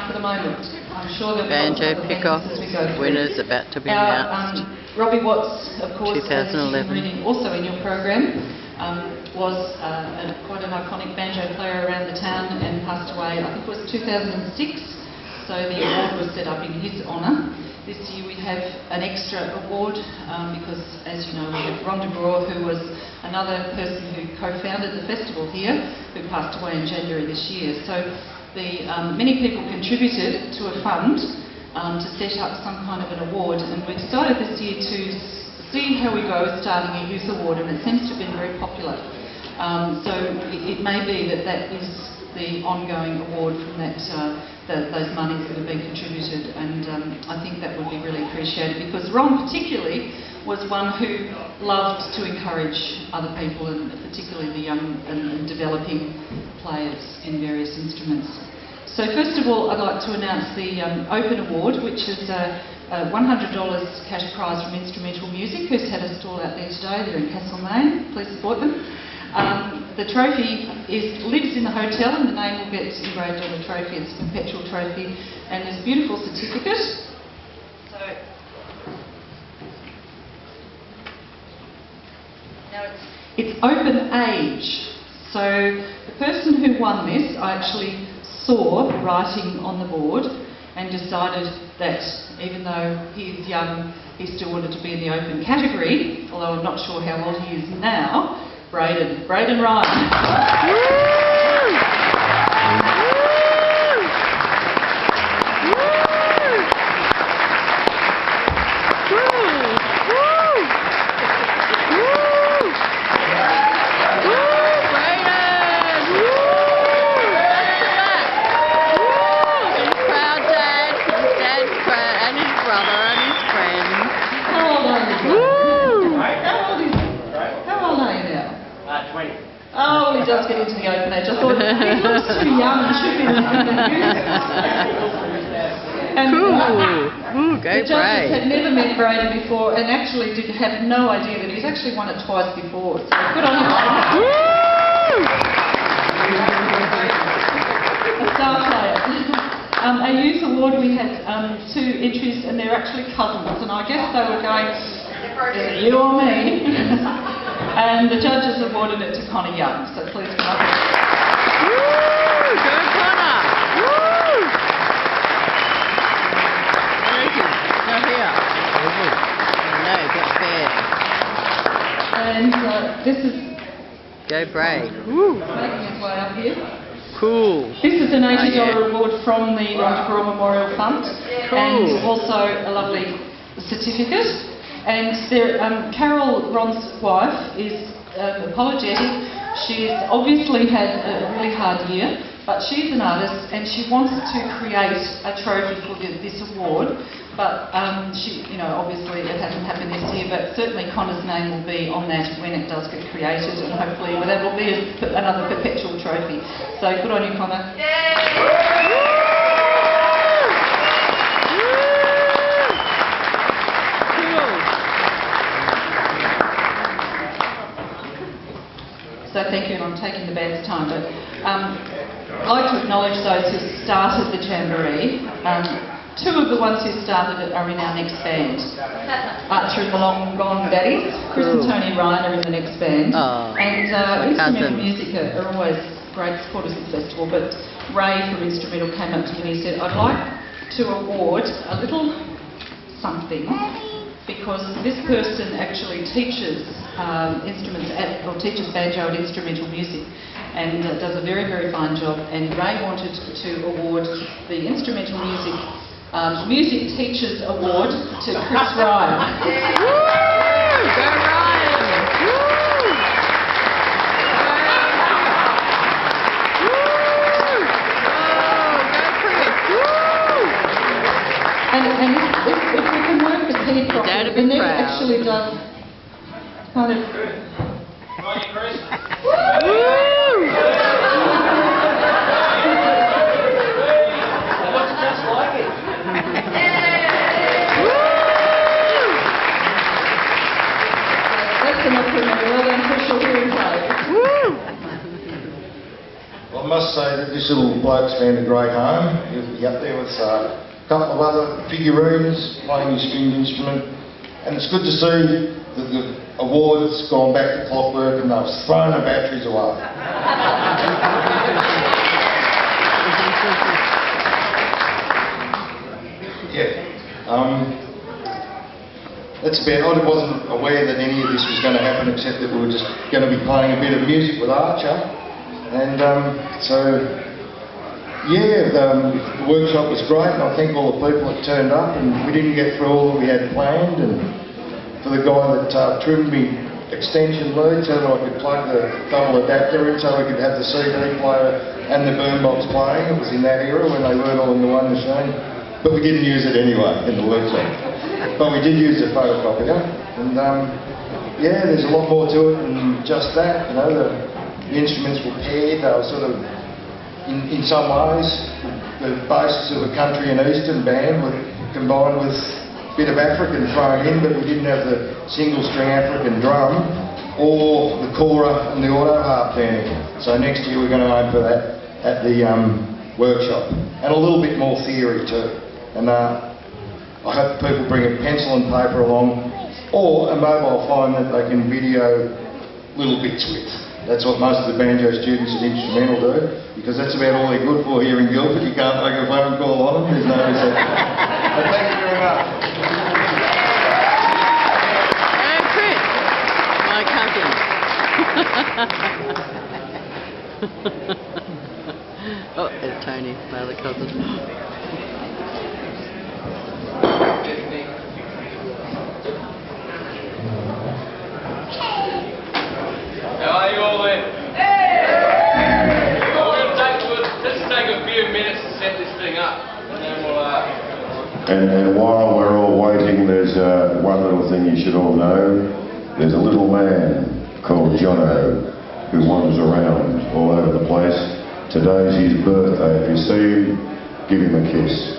for the moment. I'm sure there'll be Banjo lots of pick-off as we go through. winners about to be announced. Robbie Watts, of course, as you've 2011. been reading also in your program, was quite an iconic banjo player around the town and passed away, I think it was 2006, so the award was set up in his honour. This year we have an extra award because, as you know, we have Rhonda Grohr, who was another person who co-founded the festival here, who passed away in January this year. So many people contributed to a fund to set up some kind of an award, and we decided this year to see how we go starting a youth award, and it seems to have been very popular. So it may be that is the ongoing award from those monies that have been contributed, and I think that would be really appreciated, because Ron particularly was one who loved to encourage other people, and particularly the young and developing players in various instruments. So first of all, I'd like to announce the Open Award, which is a $100 cash prize from Instrumental Music, who's had a stall out there today. They're in Castlemaine. Please support them. The trophy lives in the hotel, and the name will get engraved on the trophy. It's a perpetual trophy, and there's a beautiful certificate. So now it's open age. So the person who won this, I actually saw writing on the board and decided that even though he is young, he still wanted to be in the open category, although I'm not sure how old he is now. Braden Ryan. Oh, well, he does get into the open age. I thought, he looks too young, he should be in the open age. Cool. Go the judges Bray. had never met Braden before, and actually have no idea that he's actually won it twice before. So good on him. A star player. A youth award, we had 2 entries, and they're actually cousins, and I guess they were going, you or me. And the judges awarded it to Connor Young, so please come up. Woo! Go Connor! Woo! Where is he? Not here. No, get fair. And this is... Go Bray. Woo! Making his way up here. Cool. This is an $80 award from the Rhonda Grohr Memorial Fund. Cool. And also a lovely certificate. And Carol, Ron's wife, is apologetic. She's obviously had a really hard year, but she's an artist and she wants to create a trophy for this award. But she, obviously it hasn't happened this year, but certainly Connor's name will be on that when it does get created, and hopefully that will be another perpetual trophy. So good on you, Connor. So thank you, and I'm taking the band's time, but I'd like to acknowledge those who started the Jamboree. 2 of the ones who started it are in our next band. Archer and the Long Gone Daddies, Chris and Tony Ryan are in the next band. Oh, and Instrumental Music are always great supporters of the festival, but Ray from Instrumental came up to me and he said, I'd like to award a little something, because this person actually teaches instruments or teaches banjo and instrumental music, and does a very, very fine job. And Ray wanted to award the Instrumental Music Music Teachers Award to Chris Ryan. Woo! Go Ryan! Woo! And if we can work the key properly, the neck actually does kind of... That's enough for me. Well done, Chris, your hearing play. Well, I must say this little bloke's found a great home. He'll be up there with a couple of other figurines playing his stringed instrument. And it's good to see that the award's gone back to clockwork and they've thrown the batteries away. That's about it. I wasn't aware that any of this was going to happen, except that we were just going to be playing a bit of music with Archer. And the workshop was great, and I thank all the people that turned up, and we didn't get through all that we had planned. And for the guy that trimmed me extension lead so that I could plug the double adapter in so I could have the CD player and the boom box playing. It was in that era when they weren't all in the one machine. But we didn't use it anyway in the workshop. But we did use the photocopier. And there's a lot more to it than just that. You know, the instruments were paired. They were sort of, in some ways, the basis of a country and eastern band were combined with a bit of African thrown in, but we didn't have the single string African drum or the kora and the auto harp turning. So next year we're going to aim for that at the workshop. And a little bit more theory too. And I hope people bring a pencil and paper along, or a mobile phone that they can video little bits with. That's what most of the banjo students at Instrumental do, because that's about all they're good for here in Guildford. You can't make a phone call on them, there's no reception. But thank you very much. And Chris, my cousin. Oh, there's Tony, my other cousin. How are you all there? Hey! Let's take a few minutes to set this thing up, and then we'll... And while we're all waiting, there's one little thing you should all know. There's a little man called Jono who wanders around all over the place. Today's his birthday. If you see him, give him a kiss.